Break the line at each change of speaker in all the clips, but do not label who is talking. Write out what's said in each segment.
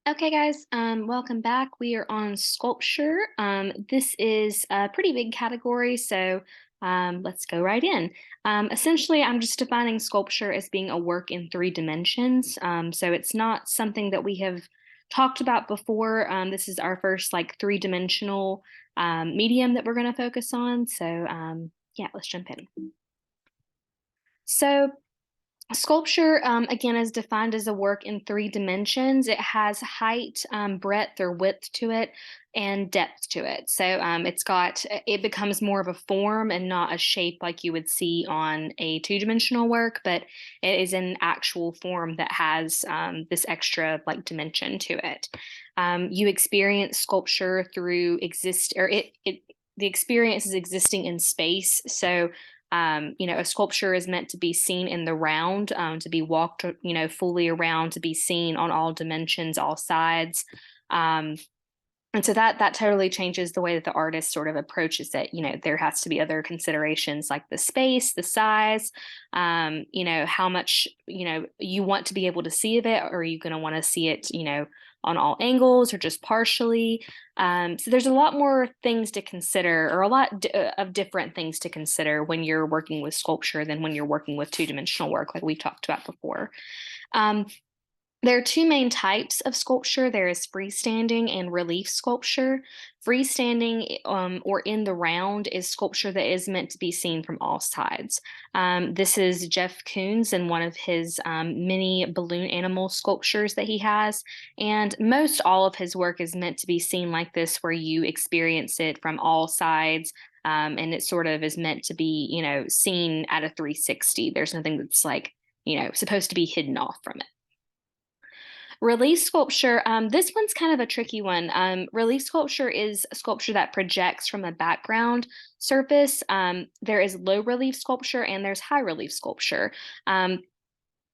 Okay, guys, welcome back. We are on sculpture. This is a pretty big category, so let's go right in. Essentially, I'm just defining sculpture as being a work in three dimensions. So it's not something that we have talked about before. This is our first like three-dimensional medium that we're going to focus on. So yeah, let's jump in. So sculpture, again, is defined as a work in three dimensions. It has height, breadth or width to it, and depth to it. So it becomes more of a form and not a shape like you would see on a two-dimensional work, but it is an actual form that has this extra like dimension to it. You experience sculpture through the experience is existing in space. So a sculpture is meant to be seen in the round, to be walked, fully around, to be seen on all dimensions, all sides. Um, and so that totally changes the way that the artist sort of approaches it. There has to be other considerations like the space, the size, how much, you want to be able to see of it, or are you going to want to see it, on all angles or just partially. So there's a lot more things to consider, or of different things to consider when you're working with sculpture than when you're working with two-dimensional work, like we talked about before. Um, there are two main types of sculpture. There is freestanding and relief sculpture. Freestanding, or in the round, is sculpture that is meant to be seen from all sides. This is Jeff Koons in one of his mini balloon animal sculptures that he has. And most all of his work is meant to be seen like this, where you experience it from all sides. And it sort of is meant to be, seen at a 360. There's nothing that's like, supposed to be hidden off from it. Relief sculpture, this one's kind of a tricky one. Relief sculpture is a sculpture that projects from a background surface. There is low relief sculpture and there's high relief sculpture.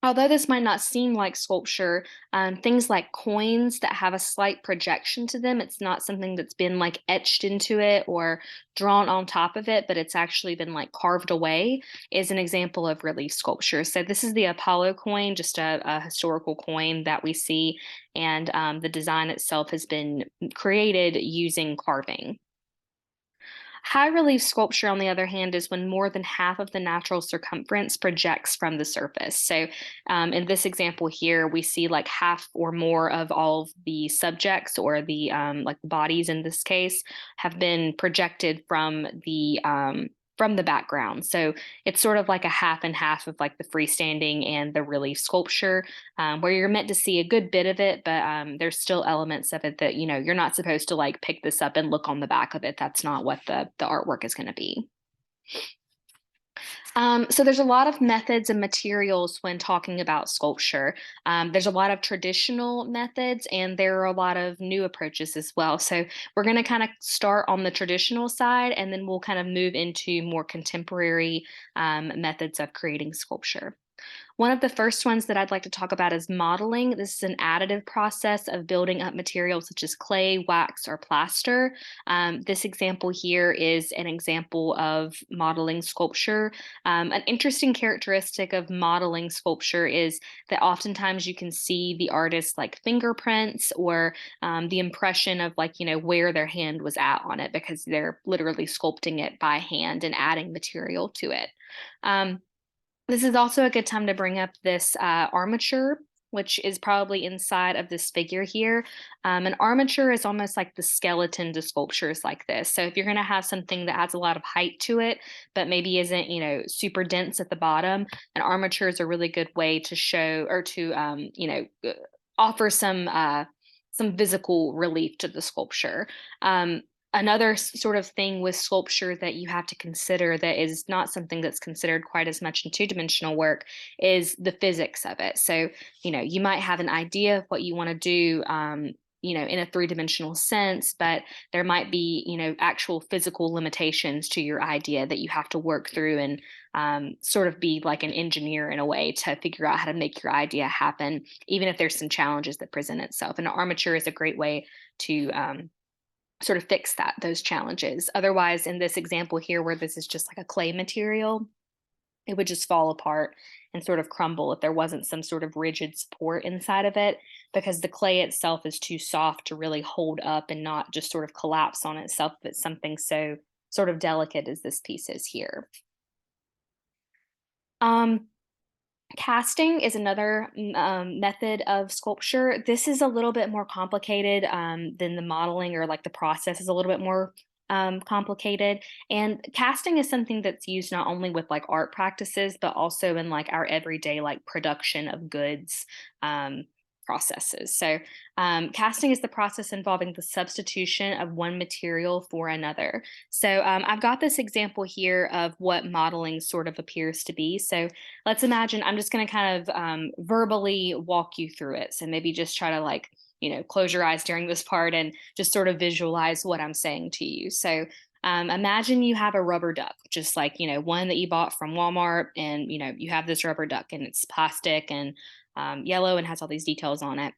Although this might not seem like sculpture, things like coins that have a slight projection to them, it's not something that's been like etched into it or drawn on top of it, but it's actually been like carved away, is an example of relief sculpture. So this is the Apollo coin, just a historical coin that we see, and the design itself has been created using carving. High relief sculpture, on the other hand, is when more than half of the natural circumference projects from the surface. So, in this example here, we see like half or more of all of the subjects, or the like bodies in this case, have been projected from the background. So it's sort of like a half and half of like the freestanding and the relief sculpture, where you're meant to see a good bit of it, but there's still elements of it that, you're not supposed to like pick this up and look on the back of it. That's not what the artwork is going to be. So there's a lot of methods and materials when talking about sculpture. There's a lot of traditional methods, and there are a lot of new approaches as well. So we're going to kind of start on the traditional side, and then we'll kind of move into more contemporary methods of creating sculpture. One of the first ones that I'd like to talk about is modeling. This is an additive process of building up materials such as clay, wax, or plaster. This example here is an example of modeling sculpture. An interesting characteristic of modeling sculpture is that oftentimes you can see the artist's like fingerprints, or the impression of like, where their hand was at on it, because they're literally sculpting it by hand and adding material to it. This is also a good time to bring up this armature, which is probably inside of this figure here. An armature is almost like the skeleton to sculptures like this. So if you're going to have something that has a lot of height to it, but maybe isn't, super dense at the bottom, an armature is a really good way to show, or to, offer some physical relief to the sculpture. Another sort of thing with sculpture that you have to consider, that is not something that's considered quite as much in two-dimensional work, is the physics of it. So, you might have an idea of what you want to do, in a three-dimensional sense, but there might be, actual physical limitations to your idea that you have to work through, and sort of be like an engineer in a way to figure out how to make your idea happen, even if there's some challenges that present itself. And an armature is a great way to sort of fix those challenges. Otherwise, in this example here, where this is just like a clay material, it would just fall apart and sort of crumble if there wasn't some sort of rigid support inside of it, because the clay itself is too soft to really hold up and not just sort of collapse on itself if it's something so sort of delicate as this piece is here. Um, Casting is another method of sculpture. This is a little bit more complicated than the modeling, or like the process is a little bit more complicated. And casting is something that's used not only with like art practices, but also in like our everyday like production of goods processes. So casting is the process involving the substitution of one material for another. So I've got this example here of what modeling sort of appears to be. So let's imagine, I'm just going to kind of verbally walk you through it. So maybe just try to like, close your eyes during this part and just sort of visualize what I'm saying to you. So imagine you have a rubber duck, just like, one that you bought from Walmart, and, you have this rubber duck and it's plastic and yellow and has all these details on it.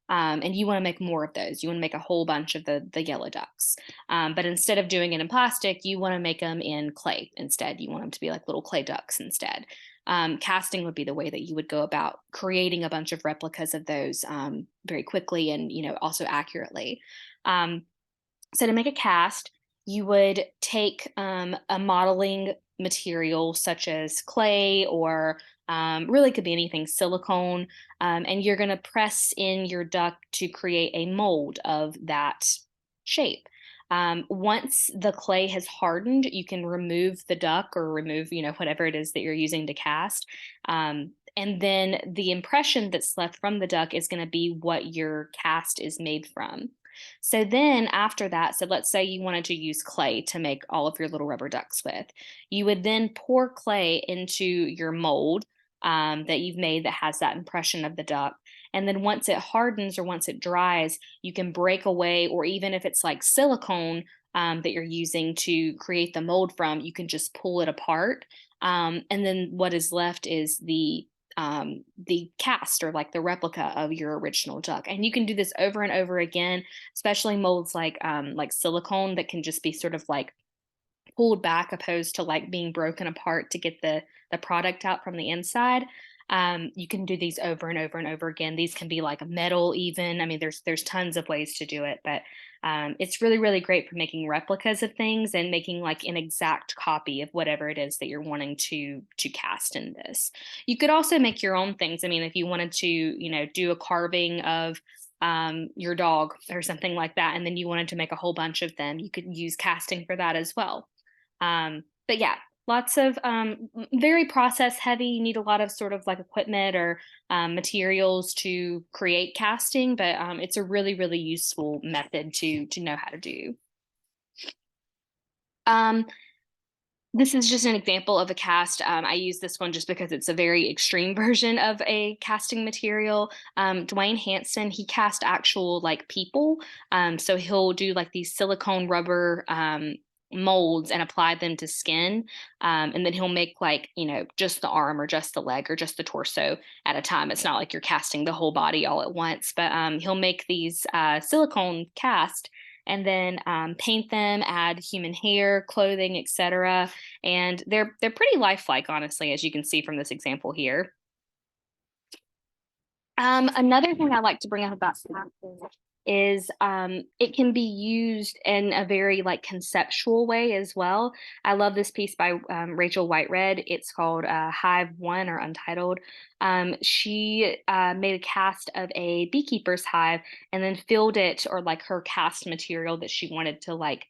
And you want to make more of those. You want to make a whole bunch of the yellow ducks. But instead of doing it in plastic, you want to make them in clay instead. You want them to be like little clay ducks instead. Casting would be the way that you would go about creating a bunch of replicas of those very quickly and also accurately. So to make a cast, you would take a modeling material such as clay, or really could be anything, silicone, and you're going to press in your duck to create a mold of that shape. Once the clay has hardened, you can remove the duck, or remove, whatever it is that you're using to cast. And then the impression that's left from the duck is going to be what your cast is made from. So then after that, so let's say you wanted to use clay to make all of your little rubber ducks with, you would then pour clay into your mold that you've made that has that impression of the duck. And then once it hardens or once it dries, you can break away, or even if it's like silicone that you're using to create the mold from, you can just pull it apart. And then what is left is the cast, or like the replica of your original duck. And you can do this over and over again, especially molds like silicone that can just be sort of like pulled back, opposed to like being broken apart to get the product out from the inside. You can do these over and over and over again. These can be like metal even. I mean, there's tons of ways to do it, but it's really, really great for making replicas of things and making like an exact copy of whatever it is that you're wanting to cast in this. You could also make your own things. I mean, if you wanted to, do a carving of your dog or something like that, and then you wanted to make a whole bunch of them, you could use casting for that as well. But yeah, lots of very process heavy. You need a lot of sort of like equipment or materials to create casting, but it's a really, really useful method to know how to do. This is just an example of a cast. I use this one just because it's a very extreme version of a casting material. Dwayne Hanson, he cast actual like people. So he'll do like these silicone rubber molds and apply them to skin. And then he'll make like, just the arm or just the leg or just the torso at a time. It's not like you're casting the whole body all at once, but he'll make these silicone cast and then paint them, add human hair, clothing, etc. And they're pretty lifelike, honestly, as you can see from this example here. Another thing I like to bring up about casting is it can be used in a very like conceptual way as well. I love this piece by Rachel Whitered. It's called Hive One, or Untitled. She made a cast of a beekeeper's hive and then filled it, or like her cast material that she wanted to like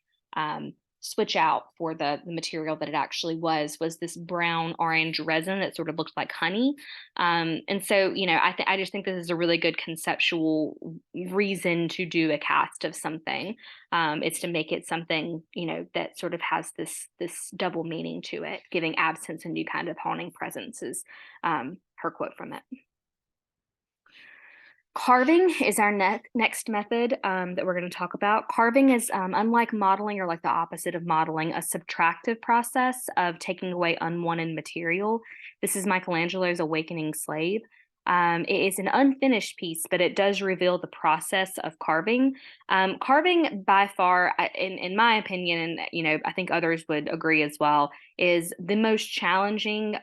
switch out for the material that it actually was this brown orange resin that sort of looked like honey. And so, I just think this is a really good conceptual reason to do a cast of something. It's to make it something, that sort of has this double meaning to it. Giving absence a new kind of haunting presence is her quote from it. Carving is our next method that we're going to talk about. Carving is, unlike modeling, or like the opposite of modeling, a subtractive process of taking away unwanted material. This is Michelangelo's Awakening Slave. It is an unfinished piece, but it does reveal the process of carving. Carving, by far, in my opinion, and I think others would agree as well, is the most challenging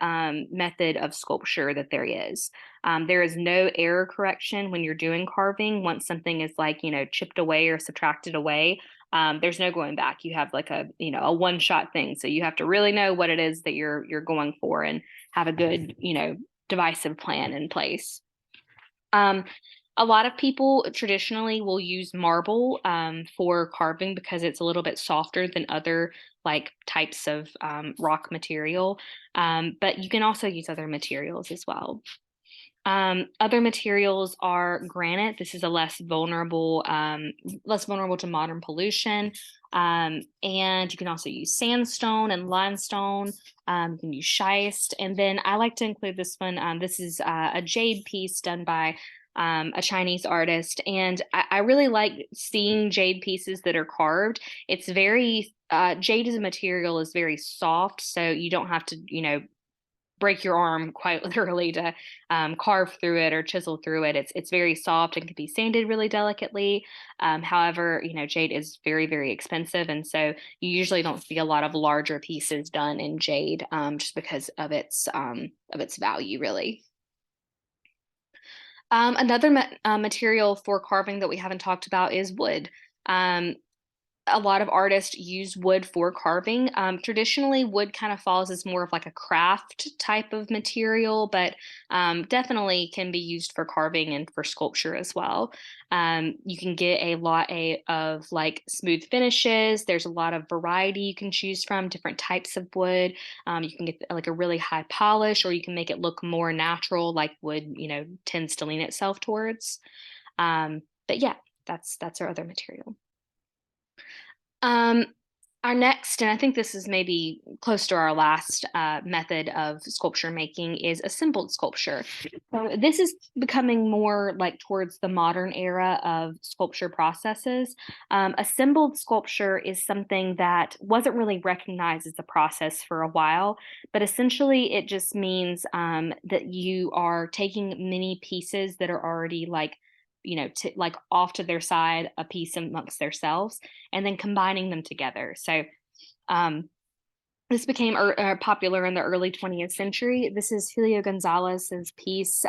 method of sculpture that there is. There is no error correction when you're doing carving. Once something is like, chipped away or subtracted away, there's no going back. You have like a one shot thing. So you have to really know what it is that you're going for and have a good, divisive plan in place. Um, a lot of people traditionally will use marble for carving because it's a little bit softer than other like types of rock material. But you can also use other materials as well. Other materials are granite. This is a less vulnerable to modern pollution. And you can also use sandstone and limestone. You can use schist. And then I like to include this one. This is a jade piece done by a Chinese artist. And I really like seeing jade pieces that are carved. It's very, jade as a material is very soft. So you don't have to, break your arm quite literally to carve through it or chisel through it. It's very soft and can be sanded really delicately. However, jade is very, very expensive, and so you usually don't see a lot of larger pieces done in jade just because of its value, really. Another material for carving that we haven't talked about is wood. Um, a lot of artists use wood for carving. Traditionally, wood kind of falls as more of like a craft type of material, but definitely can be used for carving and for sculpture as well. You can get a lot of like smooth finishes. There's a lot of variety you can choose from, different types of wood. You can get like a really high polish, or you can make it look more natural, like wood, tends to lean itself towards. But yeah, that's our other material. Um, our next, and I think this is maybe close to our last method of sculpture making, is assembled sculpture. So this is becoming more like towards the modern era of sculpture processes. Assembled sculpture is something that wasn't really recognized as a process for a while, but essentially it just means that you are taking many pieces that are already like like off to their side, a piece amongst themselves, and then combining them together. So um, this became popular in the early 20th century. This is Julio Gonzalez's piece,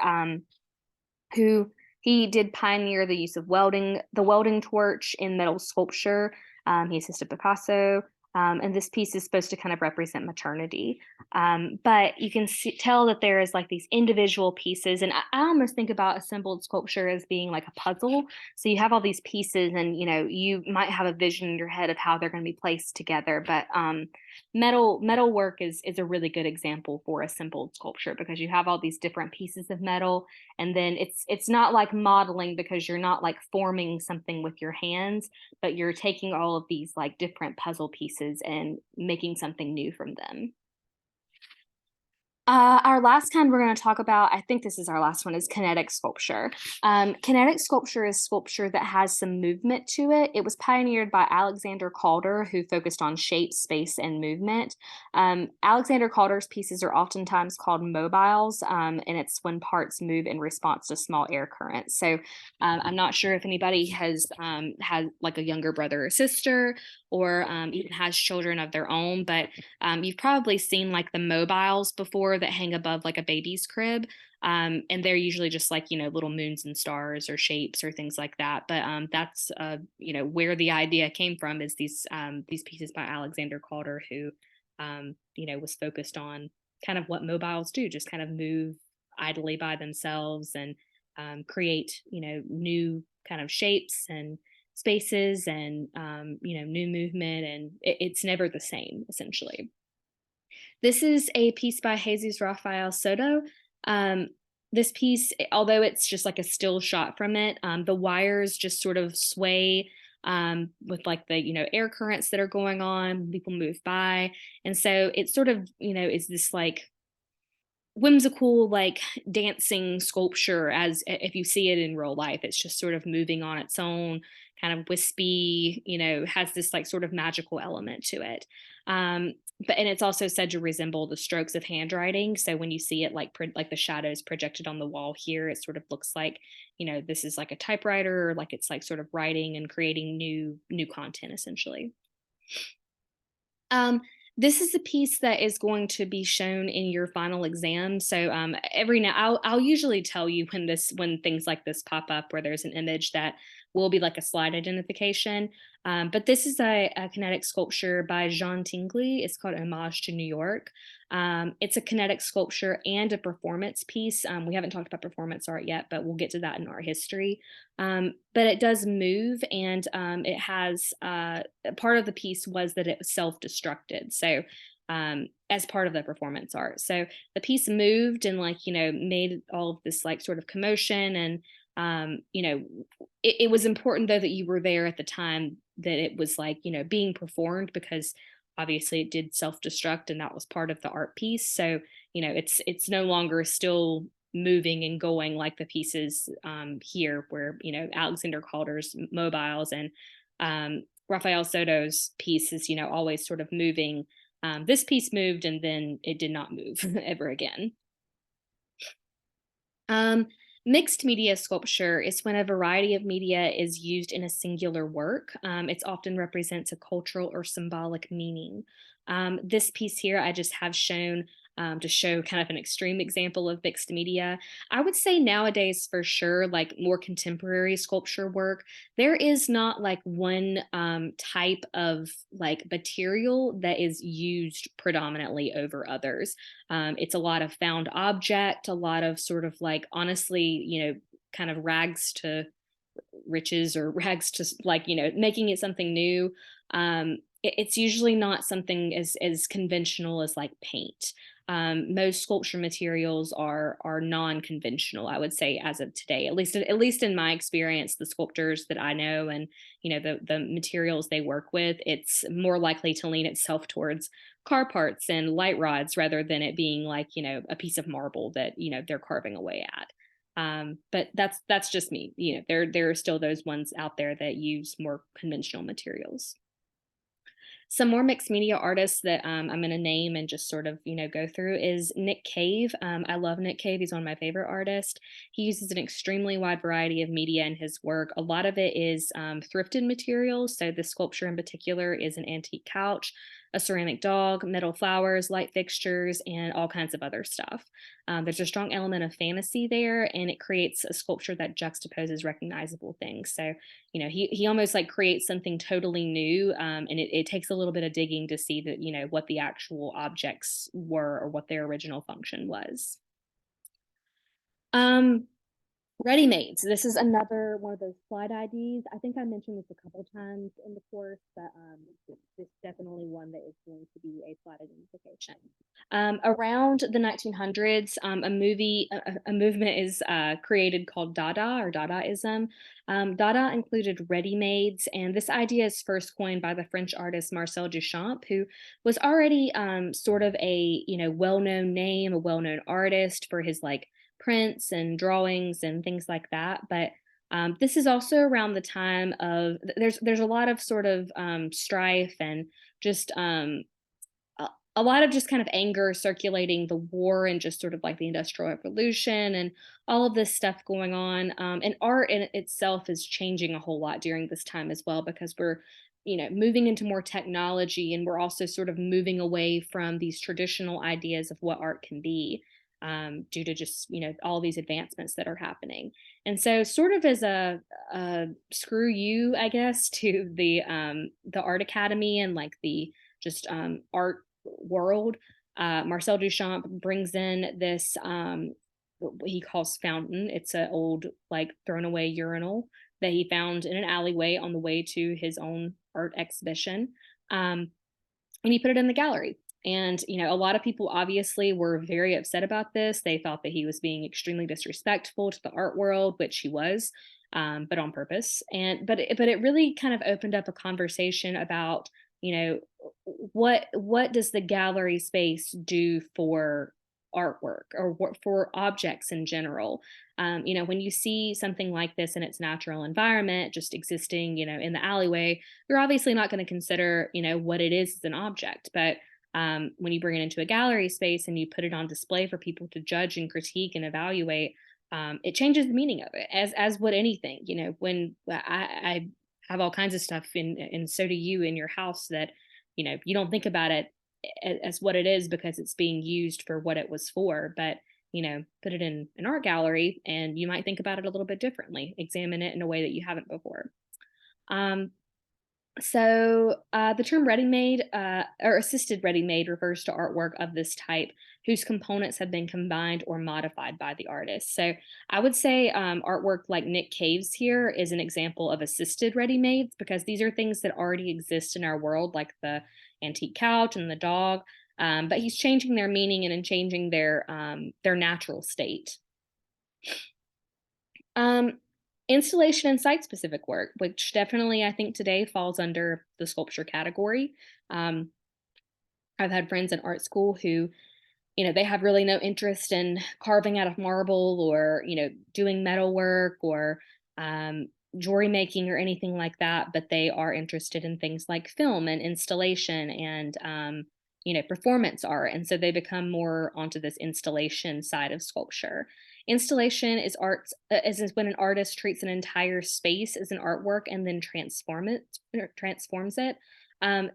who he did pioneer the use of the welding torch in metal sculpture. He assisted Picasso. And this piece is supposed to kind of represent maternity. But you can tell that there is like these individual pieces. And I almost think about assembled sculpture as being like a puzzle. So you have all these pieces and, you might have a vision in your head of how they're going to be placed together. But metal work is a really good example for assembled sculpture because you have all these different pieces of metal, and then it's not like modeling because you're not like forming something with your hands, but you're taking all of these like different puzzle pieces and making something new from them. Our last kind we're going to talk about, I think this is our last one, is kinetic sculpture. Kinetic sculpture is sculpture that has some movement to it. It was pioneered by Alexander Calder, who focused on shape, space, and movement. Alexander Calder's pieces are oftentimes called mobiles, and it's when parts move in response to small air currents. So I'm not sure if anybody has had like a younger brother or sister, or even has children of their own, but you've probably seen like the mobiles before that hang above like a baby's crib. And they're usually just like, little moons and stars or shapes or things like that. But that's, where the idea came from, is these pieces by Alexander Calder, who, was focused on kind of what mobiles do, just kind of move idly by themselves and create, new kind of shapes and spaces and new movement, and it's never the same essentially. This is a piece by Jesus Rafael Soto. This piece, although it's just like a still shot from it, the wires just sort of sway with like the air currents that are going on, people move by, and so it sort of is this like whimsical like dancing sculpture. As if you see it in real life, it's just sort of moving on its own, kind of wispy, has this like sort of magical element to it. but and it's also said to resemble the strokes of handwriting. So when you see it like the shadows projected on the wall here, it sort of looks like, this is like a typewriter, or like it's like sort of writing and creating new content essentially. Um, this is a piece that is going to be shown in your final exam. So every now I'll usually tell you when things like this pop up where there's an image that will be like a slide identification. But this is a kinetic sculpture by Jean Tingley. It's called Homage to New York. It's a kinetic sculpture and a performance piece. We haven't talked about performance art yet, but we'll get to that in art history. But it does move, and it has part of the piece was that it was self-destructed. So as part of the performance art, so the piece moved and made all of this like sort of commotion, and it was important though that you were there at the time that it was like being performed, because obviously it did self-destruct and that was part of the art piece. So it's no longer still moving and going like the pieces here, where Alexander Calder's mobiles and Rafael Soto's piece is always sort of moving. This piece moved and then it did not move ever again. Um, Mixed media sculpture is when a variety of media is used in a singular work. It often represents a cultural or symbolic meaning. This piece here I just have shown to show kind of an extreme example of mixed media. I would say nowadays, for sure, like more contemporary sculpture work, there is not like one type of like material that is used predominantly over others. It's a lot of found object, a lot of sort of like, honestly, kind of rags to riches, or rags to like, making it something new. It's usually not something as conventional as like paint. Most sculpture materials are non-conventional, I would say, as of today. At least in my experience, the sculptors that I know, and the materials they work with, it's more likely to lean itself towards car parts and light rods rather than it being like a piece of marble that they're carving away at. But that's just me. There are still those ones out there that use more conventional materials. Some more mixed media artists that I'm going to name and just sort of go through is Nick Cave. I love Nick Cave. He's one of my favorite artists. He uses an extremely wide variety of media in his work. A lot of it is thrifted materials. So this sculpture in particular is an antique couch, a ceramic dog, metal flowers, light fixtures, and all kinds of other stuff. There's a strong element of fantasy there, and it creates a sculpture that juxtaposes recognizable things. So he almost like creates something totally new, and it takes a little bit of digging to see that what the actual objects were or what their original function was. Ready-mades. This is another one of those slide IDs. I think I mentioned this a couple times in the course, but this is definitely one that is going to be a slide identification. Around the 1900s, a movement is created called Dada, or Dadaism. Dada included ready-mades, and this idea is first coined by the French artist Marcel Duchamp, who was already sort of a well-known name, a well-known artist for his like prints and drawings and things like that. But this is also around the time of there's a lot of sort of strife and just a lot of just kind of anger circulating the war and just sort of like the Industrial Revolution and all of this stuff going on. And art in itself is changing a whole lot during this time as well, because we're moving into more technology, and we're also sort of moving away from these traditional ideas of what art can be, due to just all these advancements that are happening. And so, sort of as a screw you, I guess, to the art academy and like the just art world, Marcel Duchamp brings in this what he calls fountain. It's an old like thrown away urinal that he found in an alleyway on the way to his own art exhibition. And he put it in the gallery. And, a lot of people obviously were very upset about this. They thought that he was being extremely disrespectful to the art world, which he was, but on purpose. But it really kind of opened up a conversation about, what does the gallery space do for artwork, or what for objects in general. When you see something like this in its natural environment, just existing, in the alleyway, you're obviously not going to consider, what it is as an object. But when you bring it into a gallery space and you put it on display for people to judge and critique and evaluate, it changes the meaning of it, as would anything. When I have all kinds of stuff and so do you in your house that you don't think about it as what it is because it's being used for what it was for. But put it in an art gallery and you might think about it a little bit differently, examine it in a way that you haven't before. The term ready-made or assisted ready-made refers to artwork of this type whose components have been combined or modified by the artist. So I would say artwork like Nick Cave's here is an example of assisted ready-mades, because these are things that already exist in our world, like the antique couch and the dog, but he's changing their meaning and changing their natural state. Installation and site-specific work, which definitely I think today falls under the sculpture category. I've had friends in art school who, they have really no interest in carving out of marble or, doing metal work or jewelry making or anything like that, but they are interested in things like film and installation and, performance art. And so they become more onto this installation side of sculpture. Installation is art, is when an artist treats an entire space as an artwork and then transforms it.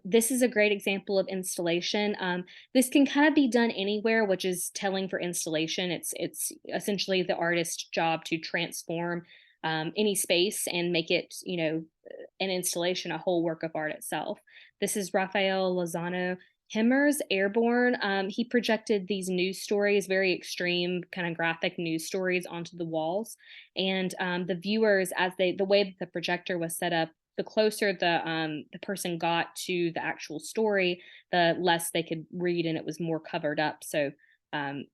This is a great example of installation. This can kind of be done anywhere, which is telling for installation. It's essentially the artist's job to transform any space and make it, an installation, a whole work of art itself. This is Raphael Lozano Himmer's Airborne. He projected these news stories, very extreme kind of graphic news stories, onto the walls, and the viewers, the way that the projector was set up, the closer the person got to the actual story, the less they could read, and it was more covered up. So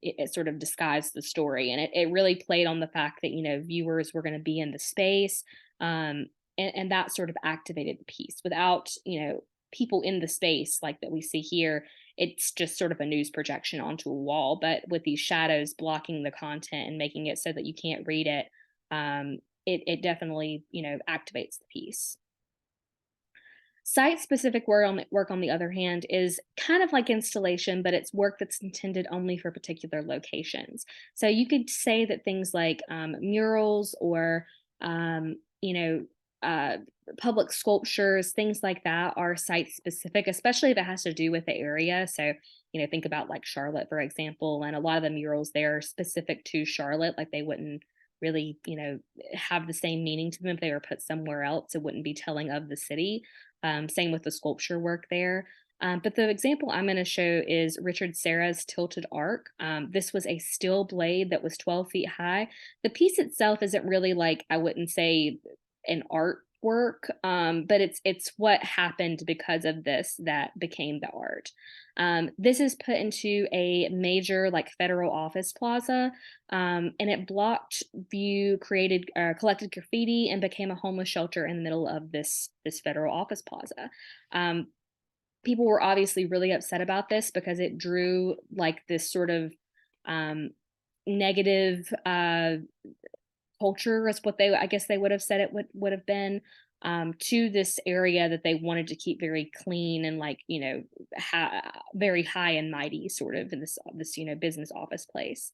it sort of disguised the story, and it really played on the fact that viewers were going to be in the space, and that sort of activated the piece. Without people in the space like that we see here, it's just sort of a news projection onto a wall. But with these shadows blocking the content and making it so that you can't read it, it definitely activates the piece. Site-specific work, on the other hand, is kind of like installation, but it's work that's intended only for particular locations. So you could say that things like murals or, public sculptures, things like that, are site-specific, especially if it has to do with the area. So, think about like Charlotte, for example, and a lot of the murals there are specific to Charlotte. Like they wouldn't really, have the same meaning to them if they were put somewhere else. It wouldn't be telling of the city. Same with the sculpture work there. But the example I'm going to show is Richard Serra's Tilted Arc. This was a steel blade that was 12 feet high. The piece itself isn't really, like, I wouldn't say an artwork, but it's what happened because of this that became the art. This is put into a major like federal office plaza, and it blocked view, collected graffiti, and became a homeless shelter in the middle of this federal office plaza. People were obviously really upset about this because it drew like this sort of negative culture, is what I guess they would have said it would have been, to this area that they wanted to keep very clean and, like, very high and mighty, sort of, in this business office place.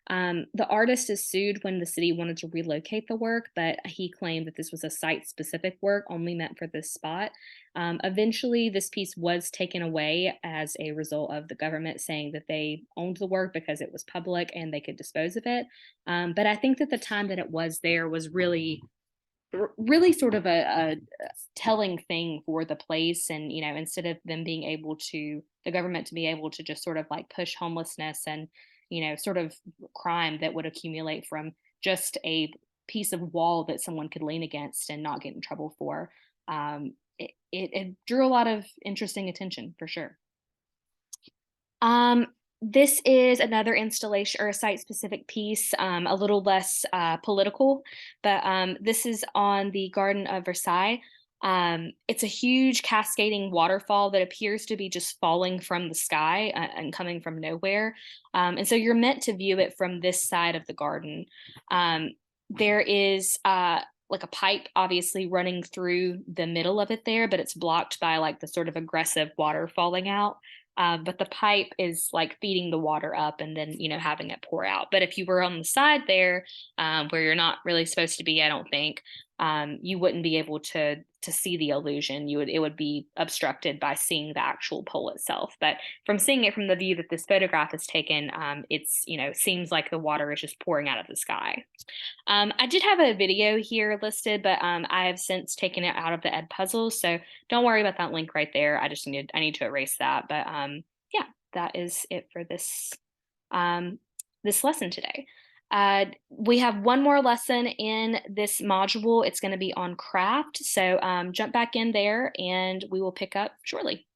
The artist is sued when the city wanted to relocate the work, but he claimed that this was a site-specific work only meant for this spot. Eventually, this piece was taken away as a result of the government saying that they owned the work because it was public and they could dispose of it. But I think that the time that it was there was really sort of a telling thing for the place. And instead of them being able to, the government to be able to just sort of like push homelessness and sort of crime that would accumulate from just a piece of wall that someone could lean against and not get in trouble for, it drew a lot of interesting attention, for sure. This is another installation or a site-specific piece, a little less political, but this is on the Garden of Versailles. It's a huge cascading waterfall that appears to be just falling from the sky and coming from nowhere. And so you're meant to view it from this side of the garden. There is like a pipe obviously running through the middle of it there, but it's blocked by like the sort of aggressive water falling out. But the pipe is like feeding the water up and then, having it pour out. But if you were on the side there, where you're not really supposed to be, I don't think, you wouldn't be able to see the illusion. It would be obstructed by seeing the actual pole itself. But from seeing it from the view that this photograph is taken, it's, seems like the water is just pouring out of the sky. I did have a video here listed, but I have since taken it out of the Ed puzzles, so don't worry about that link right there. I need to erase that. But yeah, that is it for um, this lesson today. We have one more lesson in this module. It's going to be on craft, so jump back in there, and we will pick up shortly.